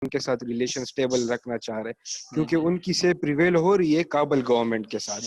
उनके साथ relation stable रखना चाह रहे हैं, क्योंकि उनकी से प्रिवेल हो रही है काबुल गवर्नमेंट के साथ,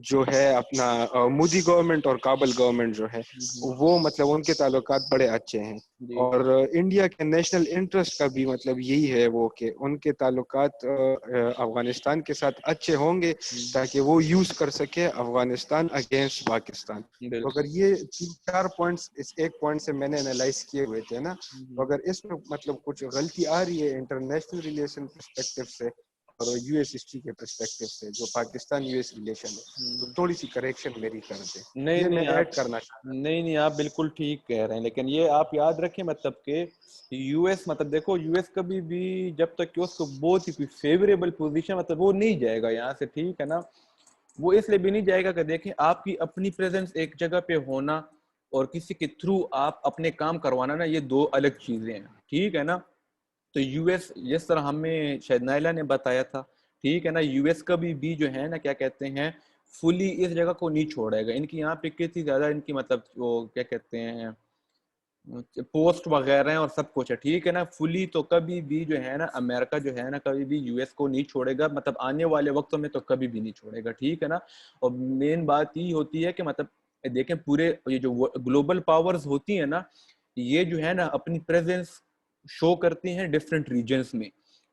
जो है अपना मोदी गवर्नमेंट और काबुल गवर्नमेंट जो है वो मतलब उनके ताल्लुकात बड़े अच्छे हैं। और इंडिया के नेशनल इंटरेस्ट का भी मतलब यही है वो कि उनके ताल्लुकात अफगानिस्तान के साथ अच्छे होंगे ताकि वो यूज कर सके अफगानिस्तान अगेंस्ट पाकिस्तान। तो अगर ये 3-4 पॉइंट्स इस एक पॉइंट से मैंने एनालाइज किए हुए थे ना, तो अगर इसमें मतलब कुछ गलती आ रही है इंटरनेशनल रिलेशन पर्सपेक्टिव से और यूएस हिस्ट्री के पर्सपेक्टिव से, जो पाकिस्तान यूएस रिलेशन है, तो थोड़ी सी करेक्शन मेरी कर दे। नहीं ये नहीं मैं आप ऐड करना चाहता हूं। नहीं आप बिल्कुल ठीक कह रहे हैं, लेकिन ये आप याद रखें मतलब कि यूएस मतलब देखो यूएस कभी भी जब तक कि उसको बहुत ही फेवरेबल पोजीशन मतलब वो नहीं जाएगा यहाँ से, ठीक है ना। वो इसलिए भी नहीं जाएगा कि देखें आपकी अपनी प्रेजेंस एक जगह पे होना और किसी के थ्रू आप अपने काम करवाना ना, ये दो अलग चीजें हैं, ठीक है ना। तो यूएस जिस तरह हमें शायद नायला ने बताया था, ठीक है ना, यूएस कभी भी जो है ना क्या कहते हैं फुली इस जगह को नहीं छोड़ेगा। इनकी यहाँ पे कितनी ज्यादा इनकी मतलब वो क्या कहते हैं पोस्ट वगैरह हैं और सब कुछ है, ठीक है ना। फुली तो कभी भी जो है ना अमेरिका जो है ना कभी भी यूएस को नहीं छोड़ेगा, मतलब आने वाले वक्तों में तो कभी भी नहीं छोड़ेगा, ठीक है ना। और मेन बात ये होती है कि मतलब देखें पूरे ये जो ग्लोबल पावर्स होती है ना, ये जो है ना अपनी प्रेजेंस शो करती हैं डिफरेंट रीजन्स में,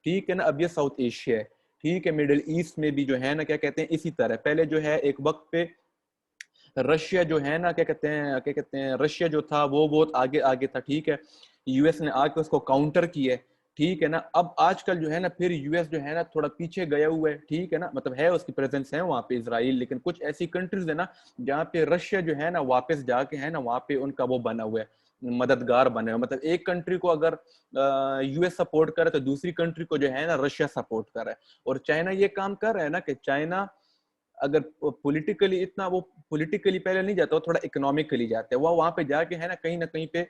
ठीक है ना। अब ये साउथ एशिया है, ठीक है, मिडिल ईस्ट में भी जो है ना क्या कहते हैं इसी तरह पहले जो है एक वक्त पे रशिया जो है ना क्या कहते हैं रशिया जो था वो बहुत आगे आगे था, ठीक है। यूएस ने आके उसको काउंटर किया है, ठीक है ना। अब आजकल जो है ना फिर यूएस जो है ना थोड़ा पीछे गया हुआ है, ठीक है ना, मतलब है उसकी प्रेजेंस है वहां पे इजराइल, लेकिन कुछ ऐसी कंट्रीज है ना जहाँ पे रशिया जो है ना वापस जाके है ना वहां पे उनका वो बना हुआ है, मददगार बने हुए। मतलब एक कंट्री को अगर यूएस सपोर्ट करे तो दूसरी कंट्री को जो है ना रशिया सपोर्ट करे। और चाइना ये काम कर रहा है ना कि चाइना अगर पॉलिटिकली इतना वो पॉलिटिकली पहले नहीं जाता, वो थोड़ा इकोनॉमिकली जाते हैं। वो वहां पे जाके है ना कहीं पे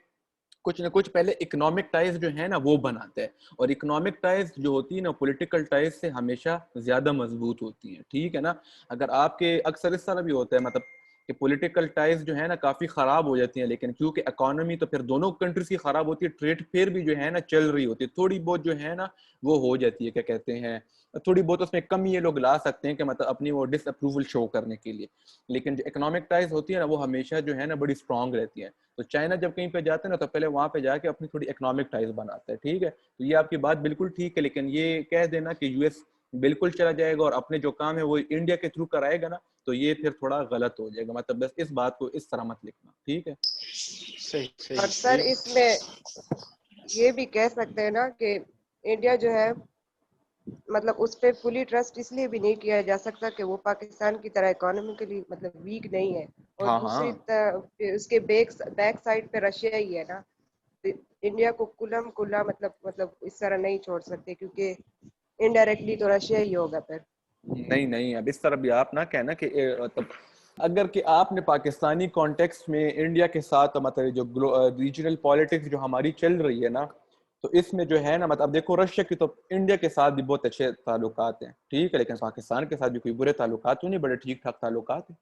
कुछ ना कुछ पहले इकोनॉमिक टाइज जो है ना वो बनाते हैं। और इकोनॉमिक टाइज जो होती है ना पॉलिटिकल टाइज से हमेशा ज्यादा मजबूत होती है, ठीक है ना। अगर आपके अक्सर इस तरह भी होता है मतलब कि पॉलिटिकल टाइज जो है ना काफी खराब हो जाती है, लेकिन क्योंकि इकोनॉमी तो फिर दोनों कंट्रीज की खराब होती है, ट्रेड फिर भी जो है ना चल रही होती है, थोड़ी बहुत जो है ना वो हो जाती है क्या कहते हैं थोड़ी बहुत उसमें कमी ये लोग ला सकते हैं कि मतलब अपनी वो डिसअप्रूवल शो करने के लिए। लेकिन जो इकोनॉमिक टाइज होती है ना वो हमेशा जो है ना बड़ी स्ट्रांग रहती है। तो चाइना जब कहीं पे जाते हैं ना तो पहले वहां पे जाके अपनी थोड़ी इकोनॉमिक टाइज बनाते हैं, ठीक है। तो ये आपकी बात बिल्कुल ठीक है, लेकिन ये कह देना कि यूएस बिल्कुल चला जाएगा और अपने जो काम है वो इंडिया के थ्रू कराएगा ना, तो ये फिर थोड़ा गलत हो जाएगा। मतलब बस इस बात को इस तरह मत लिखना, ठीक है। सही और सही सर इसमें ये भी कह सकते हैं ना कि इंडिया जो है मतलब उस पे फुली ट्रस्ट इसलिए भी नहीं किया जा सकता कि वो पाकिस्तान की तरह इकोनॉमिकली मतलब वीक नहीं है, और हाँ दूसरी हाँ तरफ उसके बैक साइड पे रशिया ही है ना। तो इंडिया को कुलम कुला मतलब इस तरह नहीं छोड़ सकते, क्योंकि इनडायरेक्टली तो रशिया ही होगा फिर। नहीं अब इस तरह भी आप ना कहना कि मतलब अगर कि आपने पाकिस्तानी कॉन्टेक्स्ट में इंडिया के साथ मतलब जो रीजनल पॉलिटिक्स जो हमारी चल रही है ना, तो इसमें जो है ना मतलब देखो रशिया की तो इंडिया के साथ भी बहुत अच्छे ताल्लुकात हैं, ठीक है, लेकिन पाकिस्तान के साथ भी कोई बुरे ताल्लुकात तो नहीं, बड़े ठीक ठाक ताल्लुकात हैं,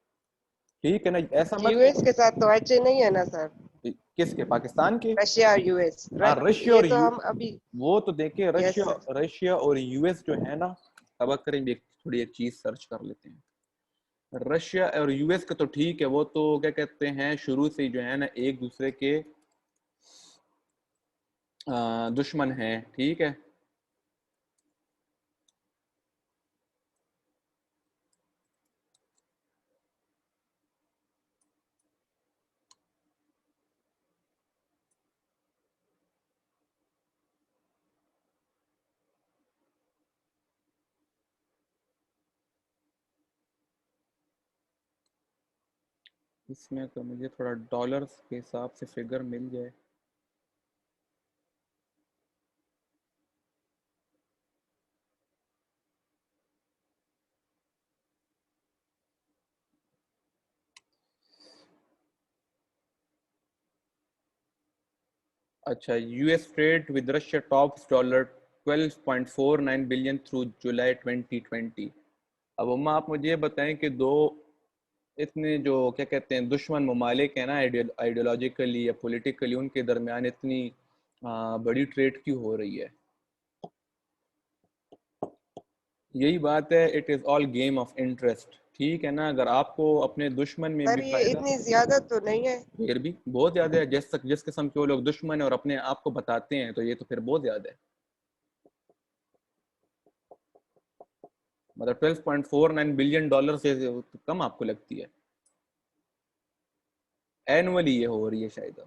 ठीक है ना। ऐसा मत यूएस के साथ तो अच्छे नहीं है ना सर, किसके पाकिस्तान के। रशिया और यूएस। हाँ रशिया ये और तो हम अभी। वो तो देखिए यस रशिया सर। रशिया और यूएस जो है ना, अब करेंगे थोड़ी एक चीज सर्च कर लेते हैं। रशिया और यूएस का तो ठीक है, वो तो क्या कहते हैं शुरू से ही जो है ना एक दूसरे के दुश्मन हैं, ठीक है। इसमें तो मुझे थोड़ा डॉलर्स के हिसाब से फिगर मिल जाए। अच्छा, US trade with Russia tops dollar 12.49 billion through July 2020। अब अम्मा आप मुझे ये बताएं कि दो इतने जो क्या कहते हैं दुश्मन ममालिक हैं ना आइडियोलॉजिकली या पॉलिटिकली, उनके दरमियान इतनी बड़ी ट्रेड क्यों हो रही है। यही बात है, it is all game of interest, ठीक है ना। अगर आपको अपने दुश्मन में सर भी ये फायदा, इतनी ज्यादा तो नहीं है। फिर भी बहुत ज्यादा है। जिस किस्म के वो लोग दुश्मन है और अपने आप को बताते हैं, तो ये तो फिर बहुत ज्यादा है। मतलब 12.49 बिलियन डॉलर से कम आपको लगती है? एनुअली ये हो रही है शायद अब,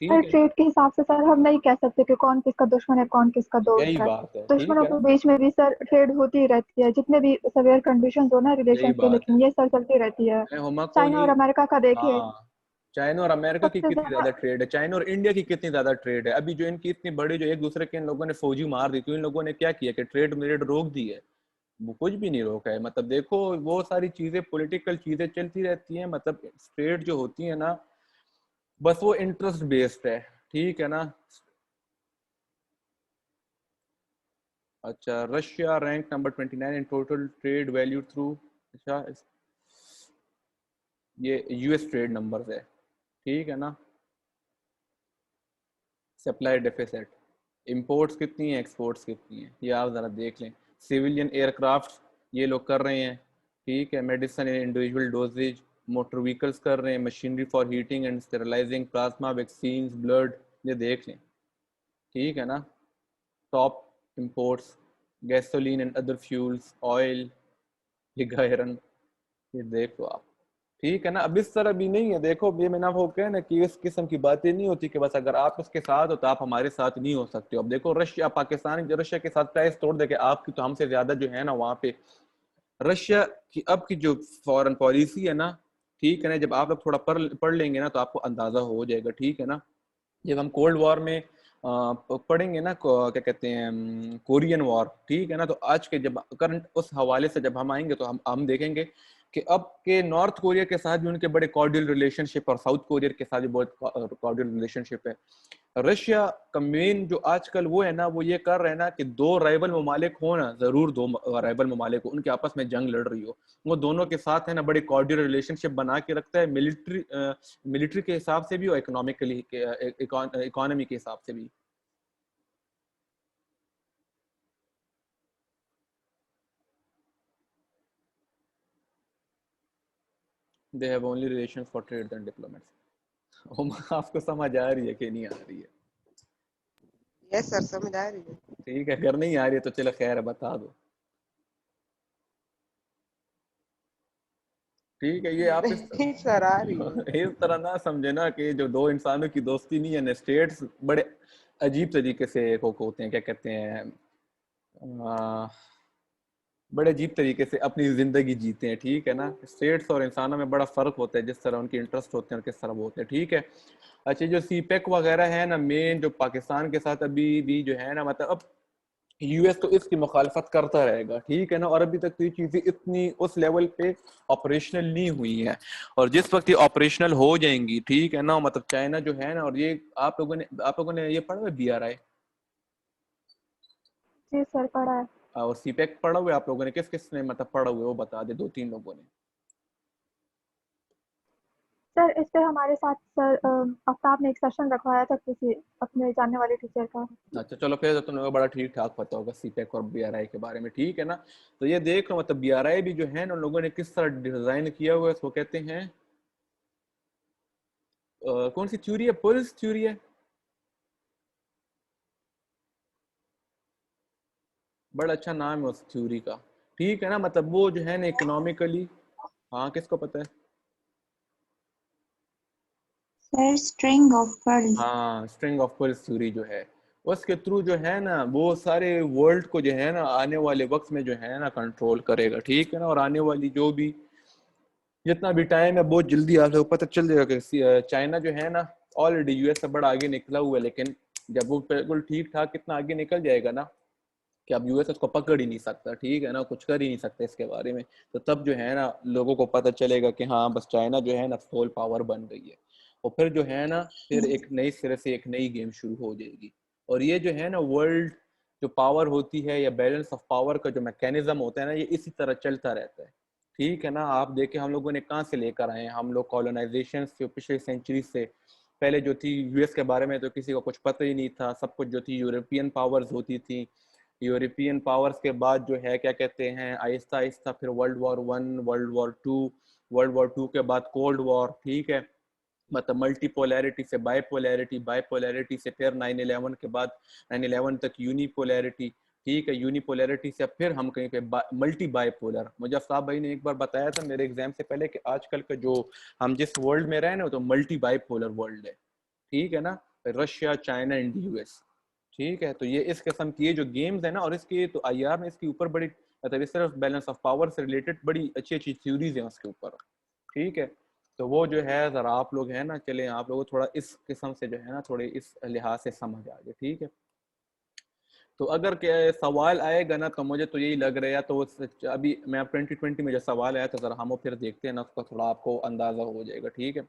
सर ठीक है। ट्रेड के हिसाब से सर हम नहीं कह सकते कि कौन किसका दुश्मन है कौन किसका यही दोस्त है। बात है, ठीक दुश्मनों है के ना, बीच में भी सर ट्रेड होती ही रहती है, जितने भी सवेयर कंडीशन हो ना यही रिलेशन के, बात है। लेकिन ये सर चलती रहती है। मैं हुमा को चाइना ये, और अमेरिका का देखिए। हाँ, चाइना और अमेरिका की सबसे कितनी ज्यादा। ज्यादा ट्रेड है, चाइना और इंडिया की कितनी ज्यादा ट्रेड है। अभी जो इनकी इतनी बड़ी, जो एक दूसरे के इन लोगों ने फौजी मार दी, तो इन लोगों ने क्या किया कि ट्रेड मेरेड रोक दी है? वो कुछ भी नहीं रोका है। मतलब देखो, वो सारी चीजें, पॉलिटिकल चीजें चलती रहती हैं। मतलब ट्रेड जो होती है ना, बस वो इंटरेस्ट बेस्ड है, ठीक है ना। अच्छा, Russia rank number 29 in total trade value through, अच्छा ये यूएस ट्रेड नंबर्स है, ठीक है ना। सप्लाई डेफिसिट, इंपोर्ट्स कितनी है, एक्सपोर्ट्स कितनी है, ये आप ज़रा देख लें। सिविलियन एयरक्राफ्ट ये लोग कर रहे हैं, ठीक है। Medicine in individual doses, motor vehicles कर रहे हैं, machinery for heating and sterilising, plasma, vaccine, blood, ये देख लें, ठीक है ना। Top imports, gasoline and other fuels, oil, pig iron, ये देखो आप, ठीक है ना। अब इस तरह भी नहीं है, देखो ये मैंने आपको कहा ना कि इस किस्म की बातें नहीं होती कि बस अगर आप उसके साथ हो तो आप हमारे साथ नहीं हो सकते हो। अब देखो रशिया, पाकिस्तान रशिया के साथ प्राइस तोड़ दे के आपकी तो हमसे ज्यादा जो है ना वहाँ पे रशिया की अब की जो फॉरेन पॉलिसी है ना, ठीक है ना, जब आप लोग थोड़ा पढ़ लेंगे ना तो आपको अंदाजा हो जाएगा, ठीक है ना। जब हम कोल्ड वॉर में पढ़ेंगे ना, क्या कहते हैं, कोरियन वॉर, ठीक है ना, तो आज के जब करंट उस हवाले से जब हम आएंगे तो हम देखेंगे कि अब के नॉर्थ कोरिया के साथ भी उनके बड़े कॉर्डियल रिलेशनशिप और साउथ कोरिया के साथ भी बहुत कॉर्डियल रिलेशनशिप है। रशिया का मेन जो आजकल वो है ना, वो ये कर रहे हैं ना कि दो राइवल ममालिक हो ना, जरूर दो राइवल ममालिक हो, उनके आपस में जंग लड़ रही हो, वो दोनों के साथ है ना बड़ी कॉर्डियल रिलेशनशिप बना के रखता है, मिलिट्री के हिसाब से भी और इकोनॉमिकली इकोनॉमी के हिसाब से भी। They have only relations for trade and diplomacy. आपको समझ आ रही है कि नहीं आ रही है? यस सर, समझ आ रही है। ठीक है, अगर नहीं आ रही है तो चलो खैर है, बता दो, ठीक है। ये आप नहीं सर, आ रही है। इस तरह ना समझे ना कि जो दो इंसानों की दोस्ती नहीं है ना, स्टेट्स बड़े अजीब तरीके से होते हैं, क्या कहते हैं, आ, बड़े अजीब तरीके से अपनी जिंदगी जीते हैं, ठीक है ना। स्टेट्स और इंसानों में बड़ा फर्क होता है, जिस तरह उनके इंटरेस्ट होते हैं और किस तरह वो होते हैं, ठीक है। अच्छा, जो सीपेक वगैरह है ना, मेन जो पाकिस्तान के साथ अभी भी जो है ना, मतलब अब यूएस तो इसकी मुखालफत करता रहेगा, ठीक है ना। और अभी तक तो ये चीजें इतनी उस लेवल पे ऑपरेशनल नहीं हुई हैं, और जिस वक्त ये ऑपरेशनल हो जाएंगी, ठीक है ना, मतलब चाइना जो है ना, और ये आप लोगों ने ये पढ़ा है BRI जी सर पढ़ा है। और सीपेक पढ़ा हुआ है आप लोगों ने? किस किस ने मतलब पढ़ा हुआ है, वो बता दे, 2-3 लोगों ने। सर इस पे हमारे साथ सर आफ्ताब ने एक सेशन रखवाया था किसी अपने जानने वाले टीचर का। अच्छा चलो, फिर तो तुम लोगों को बड़ा ठीक ठाक पता होगा सीपेक और BRI के बारे में, ठीक है ना। तो ये देख लो, मतलब BRI भी जो है ना, उन लोगों ने किस तरह डिजाइन किया हुआ है, इसको कहते हैं कौन सी थ्योरी है, पुल्स थ्योरी है, बड़ा अच्छा नाम है उस थ्योरी का, ठीक है ना। मतलब वो जो है ना इकोनॉमिकली, हाँ किसको पता है? Sir string of pearl. हाँ, स्ट्रिंग ऑफ पर्ल्स थ्योरी जो है, उसके थ्रू जो है ना वो सारे वर्ल्ड को जो है ना आने वाले वक्त में जो है ना कंट्रोल करेगा, ठीक है ना। और आने वाली जो भी जितना भी टाइम है, बहुत जल्दी आप लोग पता चल जाएगा कि चाइना जो है ना ऑलरेडी यूएस से बड़ा आगे निकला हुआ है, लेकिन जब वो बिल्कुल ठीक ठाक कितना आगे निकल जाएगा ना कि अब यूएस उसको पकड़ ही नहीं सकता, ठीक है ना, कुछ कर ही नहीं सकता इसके बारे में, तो तब जो है ना लोगों को पता चलेगा कि हाँ बस चाइना जो है ना सोल पावर बन गई है। और फिर जो है ना, फिर एक नई सिरे से एक नई गेम शुरू हो जाएगी। और ये जो है ना वर्ल्ड जो पावर होती है या बैलेंस ऑफ पावर का जो मैकेनिज्म होता है ना, ये इसी तरह चलता रहता है, ठीक है ना। आप देखें हम लोगों ने कहाँ से लेकर आए हैं, हम लोग कॉलोनाइजेशन से पिछले सेंचुरी से पहले जो थी यूएस के बारे में तो किसी को कुछ पता ही नहीं था, सब कुछ जो थी यूरोपियन पावर्स होती थी, यूरोपियन पावर्स के बाद जो है क्या कहते हैं आहिस्ता आहिस्ता फिर वर्ल्ड वॉर 1, वर्ल्ड वॉर 2 के बाद कोल्ड वॉर, ठीक है, मतलब मल्टीपोलैरिटी से बाइपोलैरिटी, बाइपोलैरिटी से फिर 9/11 के बाद 9/11 तक यूनिपोलैरिटी, ठीक है, यूनिपोलैरिटी से फिर हम कहीं पे मल्टी बाइपोलर। मुझे अफ्ताब भाई ने एक बार बताया था मेरे एग्जाम से पहले कि आजकल का जो हम जिस वर्ल्ड में रहे ना तो मल्टी बाइपोलर वर्ल्ड है, ठीक है ना, रशिया, चाइना एंड यूएस, ठीक है। तो ये इस किस्म की जो गेम्स है ना, और इसके तो आईआर ने इसके ऊपर बड़ी मतलब इस तरह बैलेंस ऑफ पावर से रिलेटेड बड़ी अच्छी अच्छी थ्योरीज हैं उसके ऊपर, ठीक है। तो वो जो है ज़रा आप लोग है ना, चले आप लोगों को थोड़ा इस किस्म से जो है ना थोड़े इस लिहाज से समझ आ जाए, ठीक है। तो अगर क्या सवाल आएगा ना तो मुझे तो यही लग रहा है, तो अभी मैं अब 2020 में जो सवाल आया था ज़रा हम फिर देखते हैं ना, उसका थोड़ा आपको अंदाज़ा हो जाएगा, ठीक है।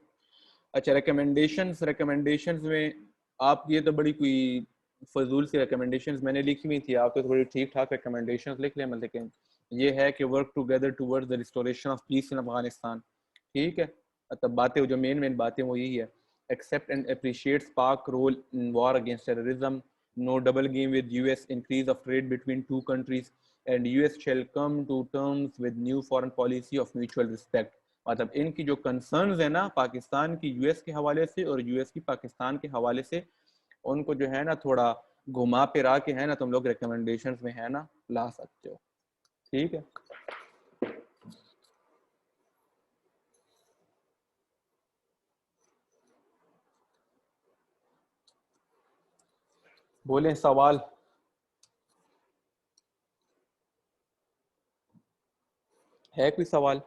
अच्छा, रिकमेंडेशंस में आप ये तो बड़ी कोई फजूल सी रिकमेंडेशंस मैंने लिखी हुई थी, आप तो थोड़ी ठीक ठाक रिकमेंडेशंस लिख लें, लेकिन ये है कि work together towards the restoration of peace in Afghanistan, ठीक है। मतलब बातें जो मेन बातें वो यही है, except and appreciates Pak role in war against terrorism, no double game with US, increase of trade between two countries, and US shall come to terms with new foreign policy of mutual respect। मतलब इनकी जो concerns है ना पाकिस्तान की US के हवाले से और यूएस की पाकिस्तान के हवाले से, उनको जो है ना थोड़ा घुमा फिरा के है ना तुम लोग रिकमेंडेशंस में है ना ला सकते हो, ठीक है। बोले सवाल, है कोई सवाल?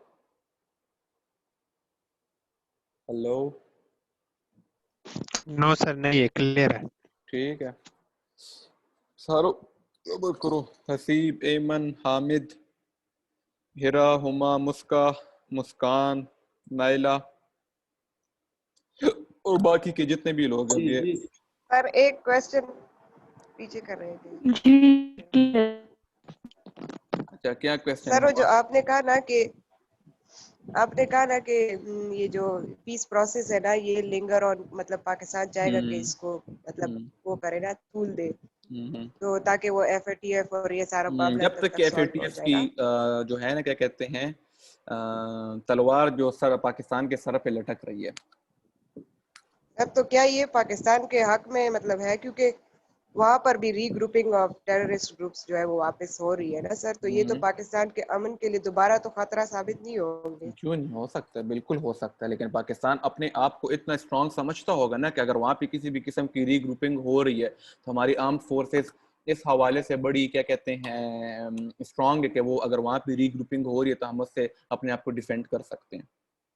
हेलो, नो सर, नहीं है, क्लियर है। ठीक है, सारो करो। हसीब, एमन, हामिद, हिरा, हुमा, मुस्का, मुस्कान, नाइला और बाकी के जितने भी लोग हैं ये। पर एक क्वेश्चन पीछे कर रहे थे जी। अच्छा, क्या क्वेश्चन सर, है? वो जो आपने कहा ना कि ये जो पीस प्रोसेस है ना ये लिंगर और मतलब पाकिस्तान चाहेगा कि इसको मतलब वो करे ना, तूल दे, तो ताकि वो एफएटीएफ और ये सारा मामला जब तक कि एफएटीएफ की जो है ना क्या कहते हैं तलवार जो सर पाकिस्तान के सर पे लटक रही है। अब तो क्या ये पाकिस्तान के हक में मतलब है, क्योंकि वहां पर भी रीग्रुपिंग ऑफ टेररिस्ट ग्रुप्स जो है वो वापस हो रही है ना सर, तो ये तो पाकिस्तान के अमन के लिए दोबारा तो खतरा साबित नहीं होंगे? क्यों नहीं हो सकता, बिल्कुल हो सकता है, लेकिन पाकिस्तान अपने आप को इतना स्ट्रांग समझता होगा ना कि अगर वहाँ पे किसी भी किस्म की रीग्रुपिंग हो रही है तो हमारी आर्म्ड फोर्सेस इस हवाले से बड़ी क्या कहते हैं स्ट्रांग है कि वो अगर वहाँ पे रीग्रुपिंग हो रही है तो हम उससे अपने आप को डिफेंड कर सकते हैं।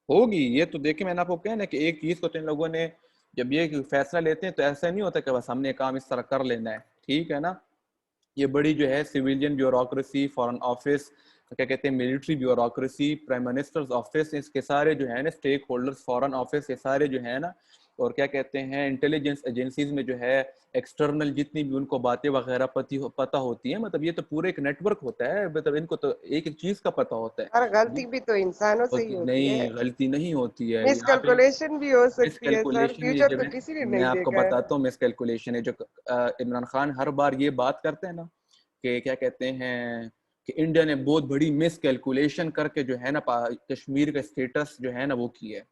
होगी ये तो देखिए, मैंने आपको कहा ना कि एक चीज को तो इन लोगों ने जब ये फैसला लेते हैं तो ऐसा नहीं होता कि बस हमने काम इस तरह कर लेना है, ठीक है ना। ये बड़ी जो है सिविलियन ब्यूरोक्रेसी, फॉरेन ऑफिस, क्या कहते हैं military bureaucracy, prime minister's office, इसके सारे जो है ना स्टेक होल्डर्स, फॉरेन ऑफिस, ये सारे जो है ना, और क्या कहते हैं इंटेलिजेंस एजेंसीज में जो है एक्सटर्नल जितनी भी उनको बातें वगैरह पता होती है, मतलब ये तो पूरे एक नेटवर्क होता है, मतलब इनको तो एक एक चीज का पता होता है। और गलती भी तो इंसानों से ही होती है, नहीं, गलती नहीं होती है यहाँ पे। मिसकैलकुलेशन भी हो सकती है सर, मिसकैलकुलेशन है, फ्यूचर जब तो किसी ने मैं नहीं आपको देखा है। बताता हूँ मिसकैलकुलेशन है जो इमरान खान हर बार ये बात करते हैं ना कि क्या कहते हैं कि इंडिया ने बहुत बड़ी मिसकैलकुलेशन करके जो है ना कश्मीर का स्टेटस जो है ना वो की है,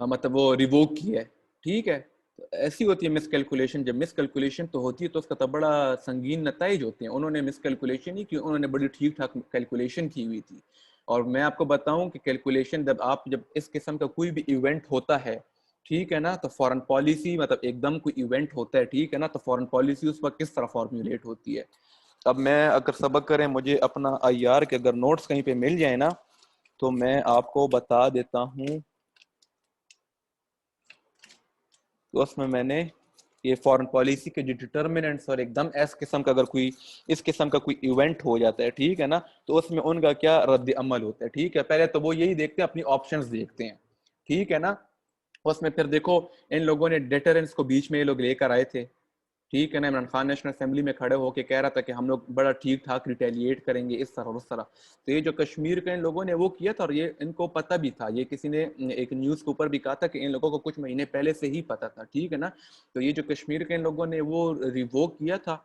मतलब वो रिवोक की है, ठीक है। तो ऐसी होती है मिसकैलकुलेशन, जब मिसकैलकुलेशन तो होती है तो उसका तो बड़ा संगीन नताइज होते हैं। उन्होंने मिसकैलकुलेशन ही की, उन्होंने बड़ी ठीक ठाक कैलकुलेशन की हुई थी। और मैं आपको बताऊं कि कैलकुलेशन जब इस किस्म का कोई भी इवेंट होता है, ठीक है ना, तो फॉरेन पॉलिसी मतलब एकदम कोई इवेंट होता है, ठीक है ना, तो फॉरेन पॉलिसी उस वक्त किस तरह फॉर्मुलेट होती है। अब मैं अगर सबक करें मुझे अपना आईआर के अगर नोट्स कहीं पे मिल जाए ना तो मैं आपको बता देता हूँ। तो उसमें मैंने ये फॉरेन पॉलिसी के जो डिटर्मिनेंट्स और एकदम इस किस्म का अगर कोई इस किस्म का कोई इवेंट हो जाता है, ठीक है ना, तो उसमें उनका क्या रद्द अमल होता है, ठीक है। पहले तो वो यही देखते हैं, अपनी ऑप्शंस देखते हैं, ठीक है ना। उसमें फिर देखो इन लोगों ने डेटरेंस को बीच में ये लोग लेकर आए थे, ठीक है ना। इमरान खान नेशनल असेंबली में खड़े होकर कह रहा था कि हम लोग बड़ा ठीक ठाक रिटेलिएट करेंगे इस तरह और उस तरह। तो ये जो कश्मीर के इन लोगों ने वो किया था, और ये इनको पता भी था, ये किसी ने एक न्यूज़ के ऊपर भी कहा था कि इन लोगों को कुछ महीने पहले से ही पता था, ठीक है ना। तो ये जो कश्मीर के इन लोगों ने वो रिवोक किया था,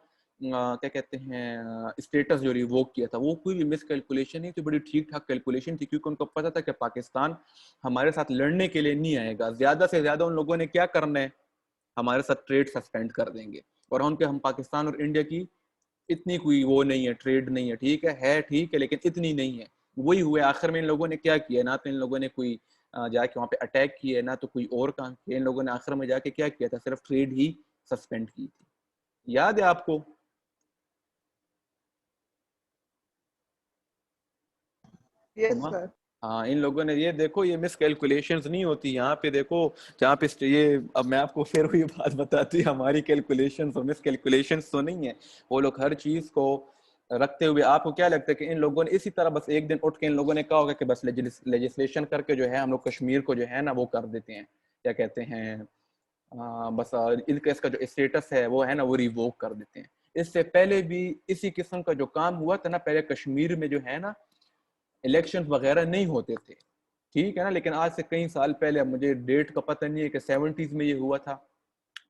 क्या कहते हैं, स्टेटस जो रिवोक किया था, वो कोई भी मिस कैलकुलेशन नहीं थी, बड़ी ठीक ठाक कैलकुलेशन थी, क्योंकि उनको पता था कि पाकिस्तान हमारे साथ लड़ने के लिए नहीं आएगा। ज्यादा से ज्यादा उन लोगों ने क्या करना है, हमारे साथ ट्रेड सस्पेंड कर देंगे। और उनके हम पाकिस्तान और इंडिया की इतनी कोई वो नहीं है, ट्रेड नहीं है, ठीक है, लेकिन इतनी नहीं है। वही हुए आखिर में इन लोगों ने क्या किया, ना तो इन लोगों ने कोई जाके वहां पे अटैक किया, ना तो कोई और काम किया। इन लोगों ने आखिर में जाके क्या किया था, सिर्फ ट्रेड ही सस्पेंड की थी। याद है आपको? यस हुआ। सर। हाँ, इन लोगों ने ये देखो, ये मिस कैलकुलेशंस नहीं होती यहाँ पे, देखो जहाँ पे ये, अब मैं आपको फिर वही बात बताती, हमारी कैलकुलेशंस और मिस कैलकुलेशंस तो नहीं है। वो लोग हर चीज को रखते हुए, आपको क्या लगता है कि इन लोगों ने इसी तरह बस एक दिन उठ के इन लोगों ने कहा होगा कि बस लेजिस्लेशन करके जो है हम लोग कश्मीर को जो है ना वो कर देते हैं, क्या कहते हैं, बस इनका इसका जो स्टेटस है वो है ना वो रिवोक कर देते हैं। इससे पहले भी इसी किस्म का जो काम हुआ था ना, पहले कश्मीर में जो है ना इलेक्शन वगैरह नहीं होते थे, ठीक है ना। लेकिन आज से कई साल पहले, अब मुझे डेट का पता नहीं है कि 70s में ये हुआ था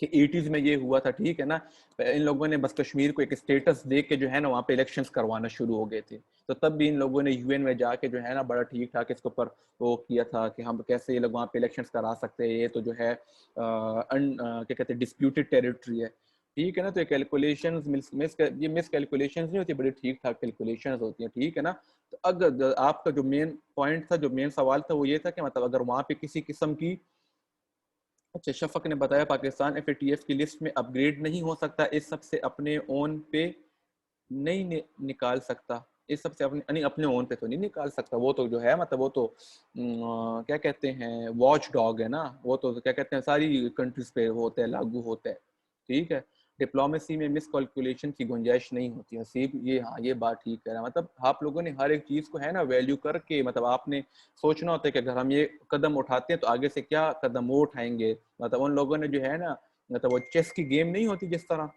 कि 80s में ये हुआ था, ठीक है ना। इन लोगों ने बस कश्मीर को एक स्टेटस दे के जो है ना वहाँ पे इलेक्शंस करवाना शुरू हो गए थे। तो तब भी इन लोगों ने यूएन में जाके जो है ना बड़ा ठीक ठाक इसके ऊपर वो किया था कि हम कैसे ये लोग वहाँ पे इलेक्शंस करा सकते हैं, ये तो जो है क्या कहते हैं, डिस्प्यूटेड टेरिटरी है, ठीक है ना। तो ये कैलकुलेशन ये मिस कैलकुलेशन नहीं होती, बड़ी ठीक ठाक कैलकुलेशन होती हैं, ठीक है ना। तो अगर आपका जो मेन पॉइंट था, जो मेन सवाल था, वो ये था कि मतलब अगर वहाँ पे किसी किस्म की, अच्छा शफक ने बताया पाकिस्तान एफएटीएफ की लिस्ट में अपग्रेड नहीं हो सकता, इस सब से अपने ओन पे नहीं निकाल सकता, इस सब से अपने नहीं, अपने ओन पे तो नहीं निकाल सकता। वो तो जो है मतलब वो तो क्या कहते हैं, वॉच डॉग है ना, वो तो क्या कहते हैं सारी कंट्रीज पे होता है, लागू होता है, ठीक है। डिप्लोमेसी में मिस कैलकुलेशन की गुंजाइश नहीं होती। हसीब ये, हाँ ये बात ठीक है, मतलब आप लोगों ने हर एक चीज को है ना वैल्यू करके, मतलब आपने सोचना होता है कि अगर हम ये कदम उठाते हैं तो आगे से क्या कदम वो उठाएंगे। मतलब उन लोगों ने जो है ना, मतलब वो चेस की गेम नहीं होती जिस तरह,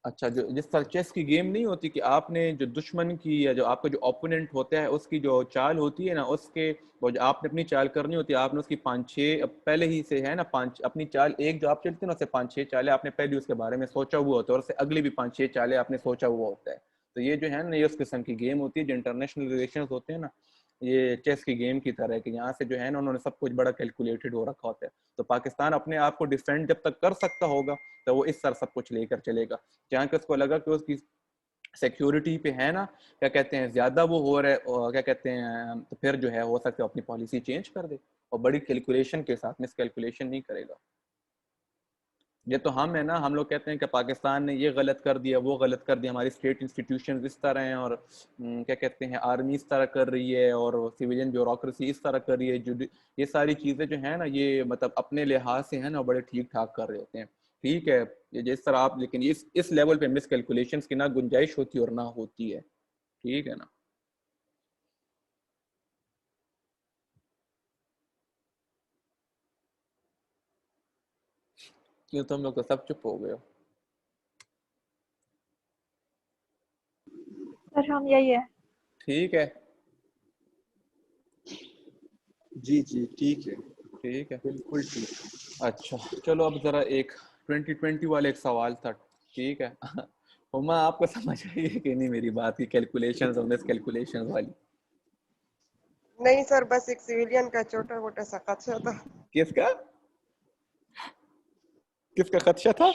अच्छा जो जिस तरह चेस की गेम नहीं होती कि आपने जो दुश्मन की या जो आपका जो ओपोनेंट होता है उसकी जो चाल होती है ना, उसके वो जो आपने अपनी चाल करनी होती है, आपने उसकी 5-6 पहले ही से है ना, 5 अपनी चाल एक जो आप चलते हैं ना, उससे 5-6 चालें आपने पहले उसके बारे में सोचा हुआ होता है, और उससे अगली भी 5-6 चालें आपने सोचा हुआ होता है। तो ये जो है ना, ये उस किस्म की गेम होती है, जो इंटरनेशनल रिलेशन होते हैं ना, ये चेस की गेम की तरह है कि यहाँ से जो है ना उन्होंने सब कुछ बड़ा कैलकुलेटेड हो रखा होता है। तो पाकिस्तान अपने आप को डिफेंड जब तक कर सकता होगा तो वो इस तरह सब कुछ लेकर चलेगा। जहाँ कि उसको लगा कि उसकी सिक्योरिटी पे है ना, क्या कहते हैं, ज्यादा वो हो रहा है, और क्या कहते हैं, तो फिर जो है हो सकता है अपनी पॉलिसी चेंज कर दे, और बड़ी कैलकुलेशन के साथ मिस कैलकुलेशन नहीं करेगा। ये तो हम है ना, हम लोग कहते हैं कि पाकिस्तान ने ये गलत कर दिया, वो गलत कर दिया, हमारी स्टेट इंस्टीट्यूशन इस तरह हैं, और क्या कहते हैं, आर्मी इस तरह कर रही है, और सिविलियन ब्यूरोक्रेसी इस तरह कर रही है, जो ये सारी चीज़ें जो है ना, ये मतलब अपने लिहाज से है ना बड़े ठीक ठाक कर रहे होते हैं, ठीक है। ये जिस तरह आप, लेकिन इस लेवल पे मिस कैलकुलेशन की ना गुंजाइश होती है और ना होती है, ठीक है ना। क्यों तुम लोग तो सब चुप हो गए हो? सर हम यही है। ठीक है, जी जी ठीक है, ठीक है। बिल्कुल ठीक। अच्छा चलो, अब जरा एक 2020 वाले एक सवाल था, ठीक है। हुमा आपको समझ आई है कि नहीं मेरी बात की कैलकुलेशंस और मिस कैलकुलेशंस वाली? नहीं सर, बस एक सिविलियन का छोटा मोटा सा खदशा था। किसका किसका खदशा था?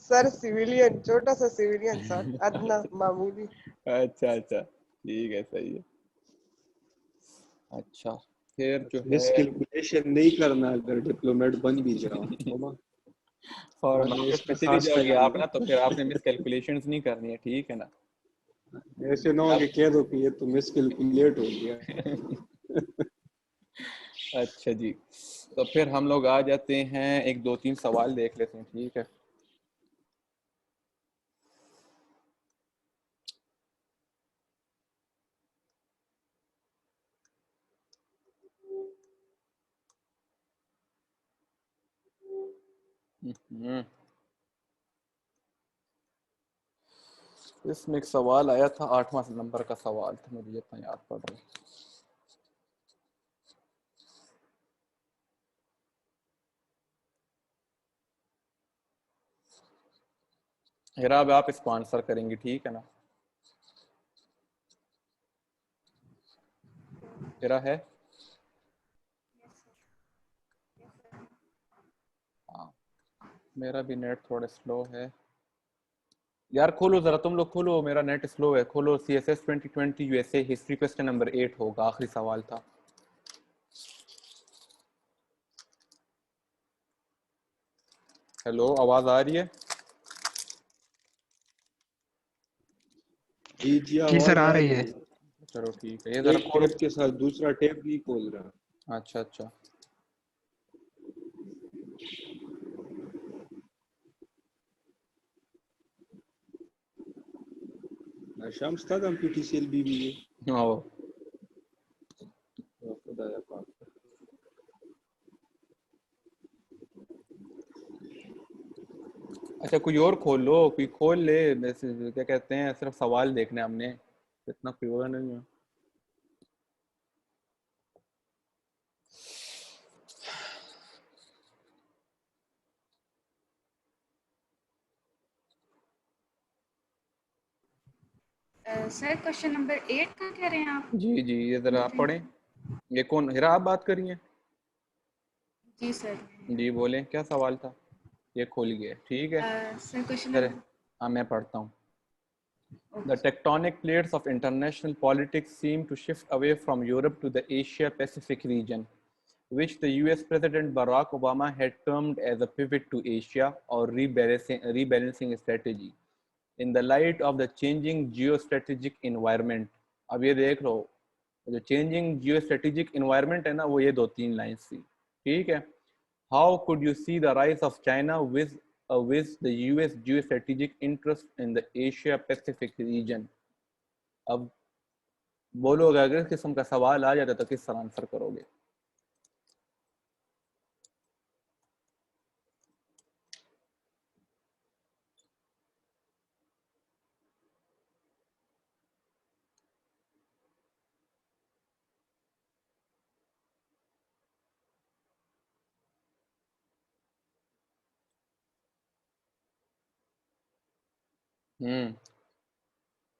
सर सिविलियन, छोटा सा सिविलियन सर, अदना मामूली। अच्छा अच्छा, ठीक है, सही है। अच्छा, फिर जो मिस है कैलकुलेशन नहीं करना अगर डिप्लोमेट बन भी जाओ होगा। फॉरेन हाँ, ऑफिस में इसका चली खास जाओगी ख्याल आप रहे। ना, तो फिर आपने मिस कैलकुलेशंस नहीं करनी है, ठीक है ना। ऐसे ना हो कि अब कह दो कि ये तो मिस कैलकुलेट हो गया। अच्छा जी, तो फिर हम लोग आ जाते हैं, एक दो तीन सवाल देख लेते हैं, ठीक है। हम्म। इसमें एक सवाल आया था, 8वां नंबर का सवाल था, मुझे इतना याद पड़ रहा है। हिरा, अब आप इसको आंसर करेंगी, ठीक है ना? हिरा है? हाँ, मेरा भी नेट थोड़ा स्लो है यार। खोलो जरा, तुम लोग खोलो, मेरा नेट स्लो है। खोलो CSS 2020 USA history, question number 8 होगा, आखिरी सवाल था। हेलो, आवाज आ रही है? जी जी आवाज सर, आ आ रही रही है। है। चलो ठीक है, ये जरा एक खोलो। टैब के साथ दूसरा टैब नहीं खोल रहा। अच्छा अच्छा। शम्स था हम PTCL भी आओ। खुदा पाक। अच्छा, कोई और खोल लो, कोई खोल ले। क्या कहते हैं, सिर्फ सवाल देखने हमने, इतना कोई होगा नहीं है। सर क्वेश्चन नंबर 8 का कह रहे हैं आप? जी जी, ये जरा आप पढ़ें। ये कौन, हिरा आप बात करी हैं? जी सर। जी बोलें, क्या सवाल था? ये खोल गया, ठीक है। सर क्वेश्चन सर, नंबर, हाँ मैं पढ़ता हूँ। The okay. tectonic plates of international politics seem to shift away from Europe to the Asia-Pacific region, which the US President Barack Obama had termed as a pivot to Asia or rebalancing strategy. In the light of the changing geostrategic environment, अब ये देख लो, जो changing geostrategic environment है ना, वो ये 2-3 lines थी, ठीक है। How could you see the rise of China with the US geostrategic interest in the Asia Pacific region? अब बोलो, अगर इस किस्म का सवाल आ जाता तो किस तरह आंसर करोगे?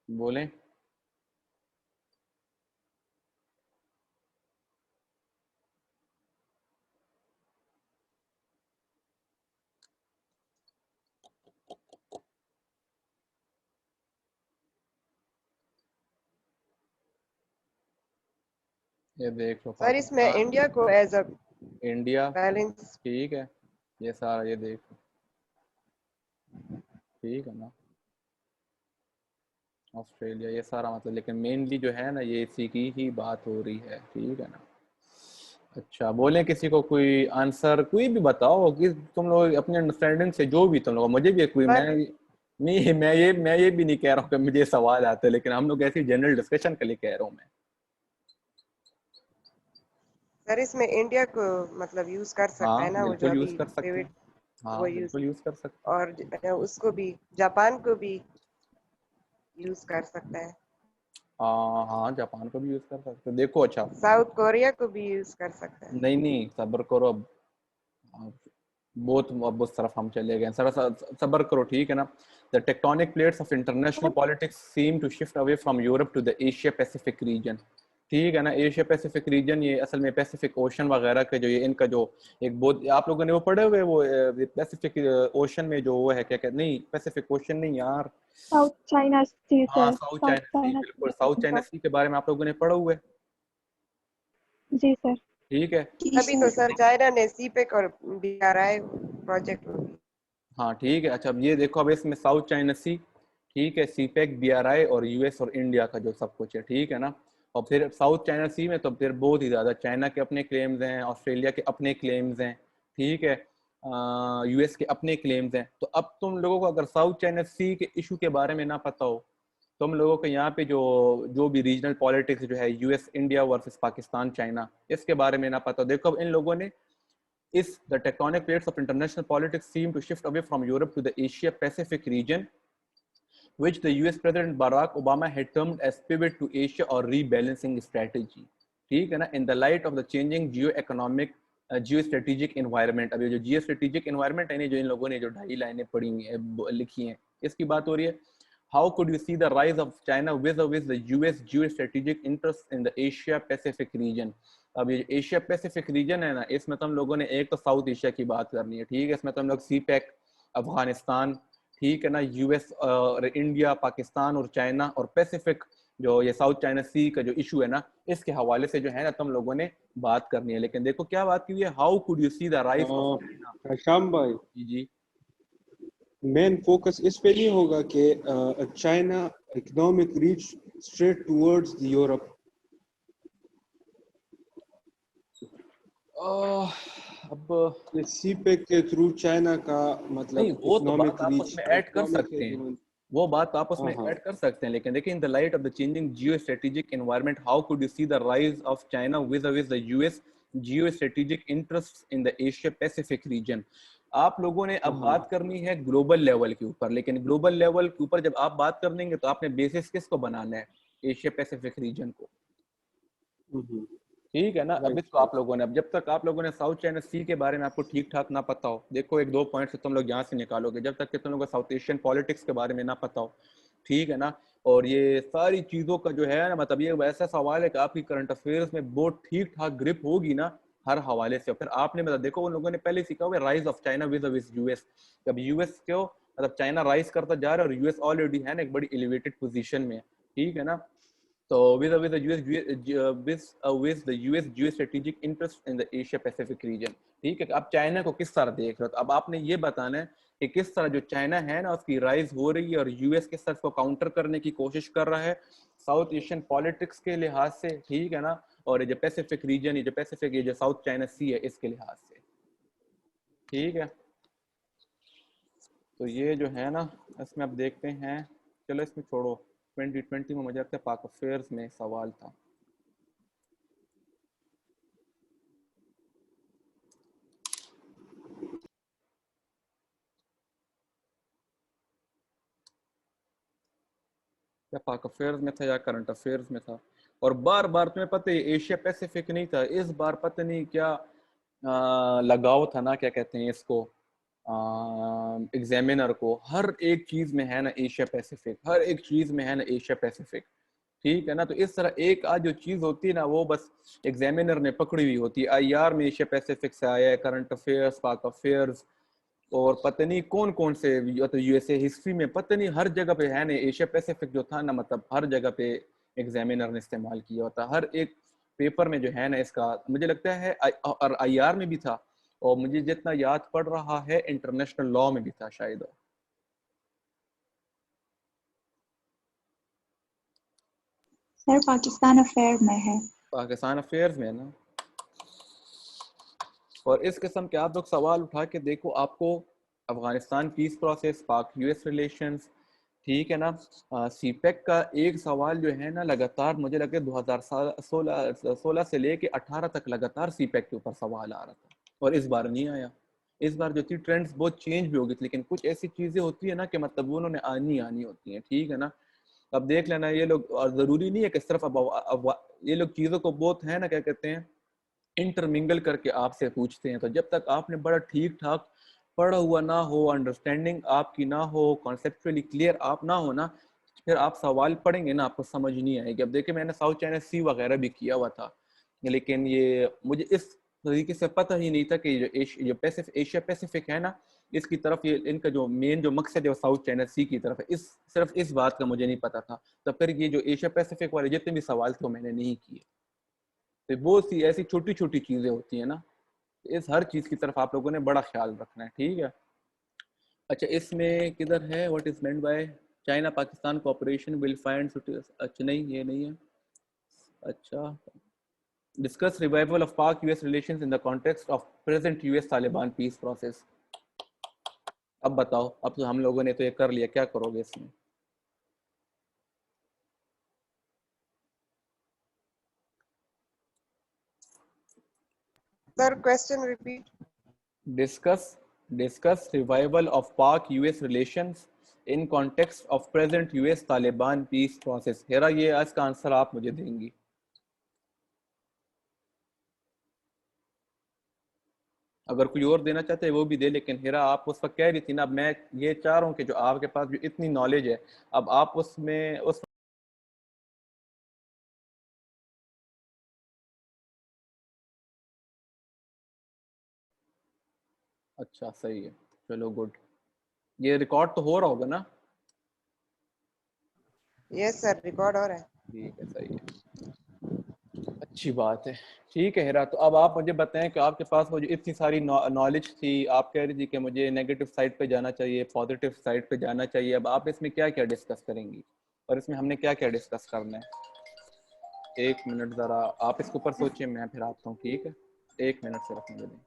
बोलें। ये देख लो, सर इसमें पाकिस्तान, इंडिया को एज अ इंडिया, बैलेंस, ठीक है, ये सारा ये देख लो, ठीक है ना, ऑस्ट्रेलिया, ये सारा मतलब, लेकिन मेनली जो है ना, ये इसी की ही बात हो रही है, ठीक है ना। अच्छा, बोले किसी को कोई आंसर कोई भी बताओ कि तुम लोग अपने अंडरस्टैंडिंग से, जो भी तुम लोग, मुझे भी कोई, मैं सर नहीं, मैं ये भी नहीं कह रहा हूँ कि मुझे सवाल आते हैं, लेकिन हम लोग ऐसी जनरल डिस्कशन के लिए कह रहा हूँ मैं। सर इसमें इंडिया को मतलब यूज कर सकता है हाँ ना, वो जो बिल्कुल यूज अभी कर सकते फेवरेट, हैं, वो हाँ यूज, बिल्कुल यूज कर सकते हैं। और उसको भी, जापान को भी यूज कर सकता है, हाँ हाँ, जापान को भी यूज कर सकते हैं, देखो। अच्छा, साउथ कोरिया को भी यूज कर सकता है। नहीं नहीं, सब्र करो अब बहुत अब उस तरफ हम चले गए, सर सब्र करो, ठीक है ना। The tectonic plates of international politics seem to shift away from Europe to the Asia Pacific region, ठीक है ना। एशिया पैसिफिक रीजन, ये असल में पैसिफिक ओशन वगैरह के जो, ये इनका जो एक बहुत, आप लोगों ने वो पढ़े हुए, वो पैसिफिक ओशन में जो वो है, क्या कहते, नहीं पैसिफिक ओशन नहीं यार, साउथ चाइना सी हाँ सर, साउथ साउथ चाइना सी, चाइना बिल्कुल साउथ चाइना सी के बारे में आप लोगों ने पढ़ा हुआ है, जी सर। ठीक है। जी तभी तो सर। सर चाइना ने सीपेक और BRI प्रोजेक्ट में भी। हाँ ठीक है। अच्छा, अब ये देखो, अब इसमें साउथ चाइना सी, ठीक है, सीपेक, BRI और US और इंडिया का जो सब कुछ है, ठीक है ना। और फिर साउथ चाइना सी में तो फिर बहुत ही ज़्यादा चाइना के अपने क्लेम्स हैं, ऑस्ट्रेलिया के अपने क्लेम्स हैं, ठीक है, US के अपने क्लेम्स हैं। तो अब तुम लोगों को अगर साउथ चाइना सी के इशू के बारे में ना पता हो, तुम लोगों को यहाँ पे जो जो भी रीजनल पॉलिटिक्स जो है, US India versus Pakistan China, इसके बारे में ना पता हो, देखो अब इन लोगों ने is the tectonic plates of international politics seem to shift away from Europe to the Asia Pacific region, which the US President Barack Obama had termed as pivot to Asia or rebalancing strategy. ठीक है ना, in the light of the changing geoeconomic geostrategic environment. अब ये जो geostrategic environment है, जो इन लोगों ने जो 2.5 लाइनें पढ़ी हैं, लिखी हैं, इसकी बात हो रही है. How could you see the rise of China vis-a-vis the US geostrategic interests in the Asia Pacific region? अब ये एशिया पैसिफिक रीजन है ना, इसमें तो हम लोगों ने एक तो साउथ एशिया की बात करनी है, ठीक है, इसमें तो हम लोग सीपैक, अफगानिस्तान, ठीक है ना, यूएस और इंडिया, पाकिस्तान और चाइना और पैसिफिक जो ये साउथ चाइना सी का जो इशू है ना, इसके हवाले से जो है ना तुम लोगों ने बात करनी है. लेकिन देखो क्या बात की है, how could you see the rise of China. शाम भाई, जी मेन फोकस इस पे नहीं होगा कि China economic reach straight towards Europe. अब सीपेक के थ्रू चाइना का मतलब नहीं, वो तो बात इकोनॉमिक आप रीच उसमें ऐड कर सकते हैं, वो बात आप उसमें ऐड कर सकते हैं. लेकिन देखिए, in the light of the changing geo strategic environment, how could you see the rise of China with the US geo strategic interest in the Asia Pacific reason. आप लोगों ने अब बात करनी है ग्लोबल लेवल के ऊपर, लेकिन ग्लोबल लेवल के ऊपर जब आप बात कर देंगे तो आपने बेसिस किसको बनाना है, एशिया पैसिफिक रीजन को, ठीक है ना. अब इसको आप लोगों ने, अब जब तक आप लोगों ने साउथ चाइना सी के बारे में आपको ठीक ठाक ना पता हो, देखो एक दो पॉइंट से तुम लोग यहाँ से निकालोगे, जब तक कि तुम लोग साउथ एशियन पॉलिटिक्स के बारे में ना पता हो, ठीक है ना, और ये सारी चीजों का जो है ना, मतलब ये वैसा सवाल है कि आपकी करंट अफेयर्स में बहुत ठीक ठाक ग्रिप होगी ना हर हवाले से. फिर आपने मतलब देखो, उन लोगों ने पहले सीखा हुआ rise of China with US. जब यूएस को मतलब चाइना राइज करता जा रहा है और यूएस ऑलरेडी है ना एक बड़ी एलिवेटेड पोजीशन में, ठीक है ना. So with the US geostrategic interest in the Asia Pacific region, ठीक है. अब चाइना को किस तरह देख रहे हो, तो अब आपने ये बताना है कि किस तरह जो चाइना है ना उसकी राइज हो रही है और यूएस किस तरह को काउंटर करने की कोशिश कर रहा है साउथ एशियन पॉलिटिक्स के लिहाज से, ठीक है ना, और ये जो पैसिफिक रीजन, ये जो पैसिफिक, ये जो साउथ चाइना सी है, इसके लिहाज से, ठीक है. तो ये जो है ना, इसमें अब देखते हैं, चलो इसमें छोड़ो. 2020 में मुझे लगता है पाक अफेयर्स में सवाल था. या पाक अफेयर्स में था या करंट अफेयर्स में था. और बार बार तुम्हें पता है एशिया पैसिफिक नहीं था, इस बार पता नहीं क्या लगाव था ना, क्या कहते हैं इसको, एग्जामिनर को हर एक चीज में है ना एशिया पैसिफिक, हर एक चीज में है ना एशिया पैसिफिक, ठीक है ना. तो इस तरह एक आज जो चीज होती है ना, वो बस एग्जामिनर ने पकड़ी हुई होती है. आईआर में एशिया पैसिफिक से आया है, करंट अफेयर्स, पाक अफेयर्स, और पता नहीं कौन कौन से, तो यूएसए हिस्ट्री में पता नहीं हर जगह पे है ना एशिया पैसिफिक जो था ना, मतलब हर जगह पे एग्जामिनर ने इस्तेमाल किया होता, हर एक पेपर में जो है ना इसका, मुझे लगता है और आईआर में भी था, और मुझे जितना याद पड़ रहा है इंटरनेशनल लॉ में भी था शायद. सर पाकिस्तान अफेयर में है. पाकिस्तान अफेयर्स में ना. और इस किस्म के आप लोग सवाल उठा के देखो, आपको अफगानिस्तान पीस प्रोसेस, पाक यूएस रिलेशंस, ठीक है ना, सीपेक का एक सवाल जो है ना लगातार मुझे लगे 2016 से लेके 18 तक लगातार सीपेक के ऊपर सवाल आ रहा था, और इस बार नहीं आया. इस बार जो थी ट्रेंड्स बहुत चेंज भी हो गई थी, लेकिन कुछ ऐसी चीजें होती है ना कि मतलब वो उन्होंने आनी होती हैं, ठीक है ना. अब देख लेना ये लोग, और जरूरी नहीं है कि सिर्फ अब ये लोग चीजों को बहुत है ना, क्या कहते हैं, इंटरमिंगल करके आपसे पूछते हैं. तो जब तक आपने बड़ा ठीक ठाक पढ़ा हुआ ना हो, अंडरस्टैंडिंग आपकी ना हो, कॉन्सेप्चुअली क्लियर आप ना हो ना, फिर आप सवाल पढ़ेंगे ना आपको समझ नहीं आएगी. अब देखिए मैंने साउथ चाइना सी वगैरह भी किया हुआ था, लेकिन ये मुझे इस तरीके से पता ही नहीं था कि जो एशिया पैसिफिक है ना, इसकी तरफ ये इनका जो मेन जो मकसद है वो साउथ चाइना सी की तरफ है. सिर्फ इस बात का मुझे नहीं पता था. तो फिर ये जो एशिया पैसिफिक वाले जितने भी सवाल थे वो मैंने नहीं किए. तो बहुत सी ऐसी छोटी छोटी चीजें होती है ना, इस हर चीज की तरफ आप लोगों ने बड़ा ख्याल रखना है, ठीक है. अच्छा इसमें किधर है, what is meant by China Pakistan cooperation will find, अच्छा नहीं ये नहीं है. अच्छा, discuss revival of Pak US relations in the context of present US Taliban peace process. अब बताओ, अब तो हम लोगों ने तो ये कर लिया, क्या करोगे इसमें. Sir question repeat. Discuss revival of Pak US relations in context of present US Taliban peace process. हेरा, ये आज का आंसर आप मुझे देंगी। अगर कोई और देना चाहते हैं वो भी दे, लेकिन हेरा आप उस वक्त कह रही थी ना, अब मैं ये चाह रहा हूँ कि जो आपके पास जो इतनी नॉलेज है, अब आप उसमें उस अच्छा सही है, चलो गुड। ये रिकॉर्ड तो हो रहा होगा ना? यस सर, रिकॉर्ड हो रहा है। ठीक है, सही है, अच्छी बात है। ठीक है हेरा, तो अब आप मुझे बताएं कि आपके पास वो जो इतनी सारी नॉलेज थी, आप कह रही थी कि मुझे नेगेटिव साइड पे जाना चाहिए, पॉजिटिव साइड पे जाना चाहिए, अब आप इसमें क्या क्या डिस्कस करेंगी और इसमें हमने क्या क्या डिस्कस करना है? 1 मिनट ज़रा आप इसके ऊपर सोचिए, मैं फिर आता हूँ। ठीक है, 1 मिनट से रखने दें।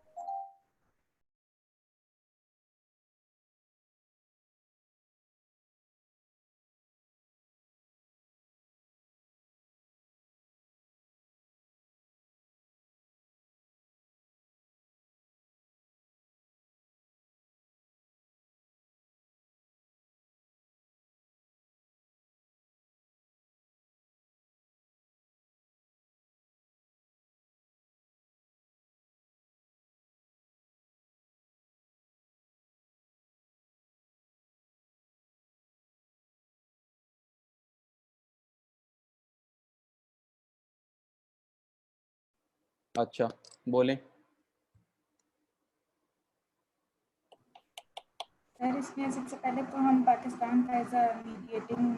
अच्छा बोलें। सर इसमें सबसे पहले तो हम पाकिस्तान का एज अ मीडिएटिंग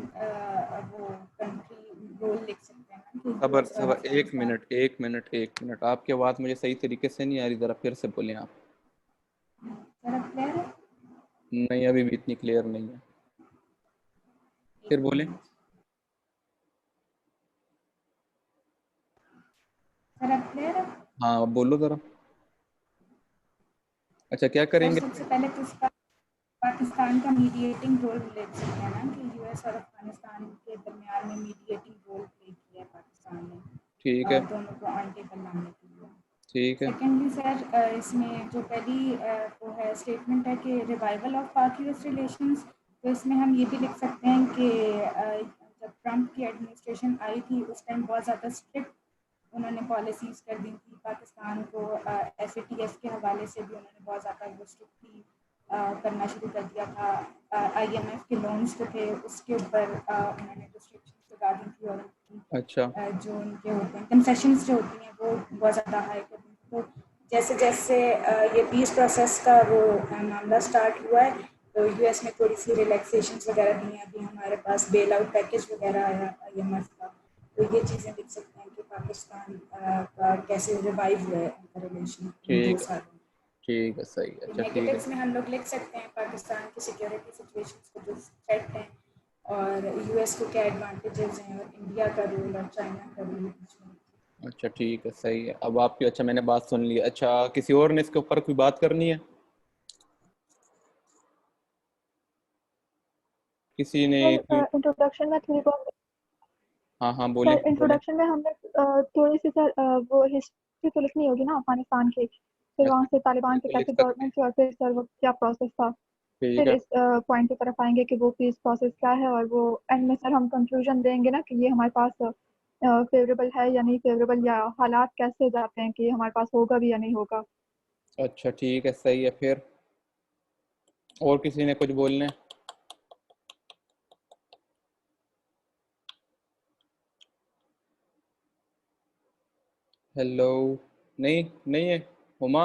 वो कंट्री रोल लिख सकते हैं ना कि खबर यूएस और खबर, एक अफगानिस्तान। मिनट एक मिनट एक मिनट, आपकी आवाज़ मुझे सही तरीके से नहीं आ रही, ज़रा फिर से बोलें आप। सर अब क्लियर है? नहीं, अभी भी इतनी क्लियर नहीं है, फिर एक बोलें। मिनट। सर अब क्लियर है? हाँ बोलो ज़रा। अच्छा क्या सर करेंगे? सबसे पहले तो इसका पाकिस्तान का मीडिएटिंग रोल ले सकते हैं ना कि यूएस और अफगानिस्तान के दरमियान में मीडिएटिंग रोल प्ले किया है पाकिस्तान ने ठीक है, दोनों को ऑन टेबल लाने के लिए। ठीक है। सेकेंडली सर इसमें जो पहली वो है स्टेटमेंट है कि revival of Pak US relations, तो इसमें हम ये भी लिख सकते हैं कि जब ट्रंप की एडमिनिस्ट्रेशन आई थी उस टाइम बहुत ज़्यादा स्ट्रिक्ट उन्होंने पॉलिसीज़ कर दी थी पाकिस्तान को, FATF के हवाले से भी उन्होंने बहुत ज़्यादा वो स्ट्रिक्टली करना शुरू कर दिया था। IMF के लोन्स जो थे उसके ऊपर उन्होंने रिस्ट्रिक्शंस लगा दी थी, और अच्छा जो उनके होते हैं कंसेशंस जो होती हैं वो बहुत ज़्यादा हाई कर दी थी। तो जैसे जैसे ये पीस प्रोसेस का वो मामला स्टार्ट हुआ है तो यूएस ने थोड़ी सी रिलैक्सेशंस वगैरह दी हैं। अभी हमारे पास बेल आउट पैकेज वगैरह आया IMF का, तो ये चीज़ें लिख सकते हैं कि पाकिस्तान का कैसे रिवाइव हुआ है उनका रिलेशन इन 2 ठीक है, सालों में। ठीक है, सही है। अच्छा ठीक है, नेगेटिव्स में हम लोग लिख सकते हैं पाकिस्तान की सिक्योरिटी सिचुएशंस को जो थ्रेट हैं, और यूएस को क्या एडवांटेजेस हैं, और इंडिया का रोल और चाइना का रोल बीच में। अच्छा ठीक है, सही है। अब आपकी, अच्छा मैंने बात सुन ली। अच्छा किसी और ने इसके ऊपर कोई बात करनी है? किसी ने कोई? सर इंट्रोडक्शन में थोड़ी बहुत, हाँ हाँ बोलें सर बोलें। इंट्रोडक्शन में हमने थोड़ी सी सर वो हिस्ट्री तो लिखनी होगी ना अफगानिस्तान की, फिर वहाँ से तालिबान की बिल्कुल लिख कैसे सकते हैं। गवर्नमेंट थी और फिर सर वो क्या प्रोसेस था, ठीक फिर है, इस पॉइंट की तरफ आएंगे कि वो पीस प्रोसेस क्या है, और वो एंड में सर हम कंक्लूजन देंगे ना कि ये हमारे पास फेवरेबल है या नहीं फेवरेबल, या हालात कैसे जाते हैं कि ये हमारे पास होगा भी या नहीं होगा। अच्छा ठीक है, सही है। फिर और किसी ने कुछ बोलना है? हेलो? नहीं नहीं है हुमा?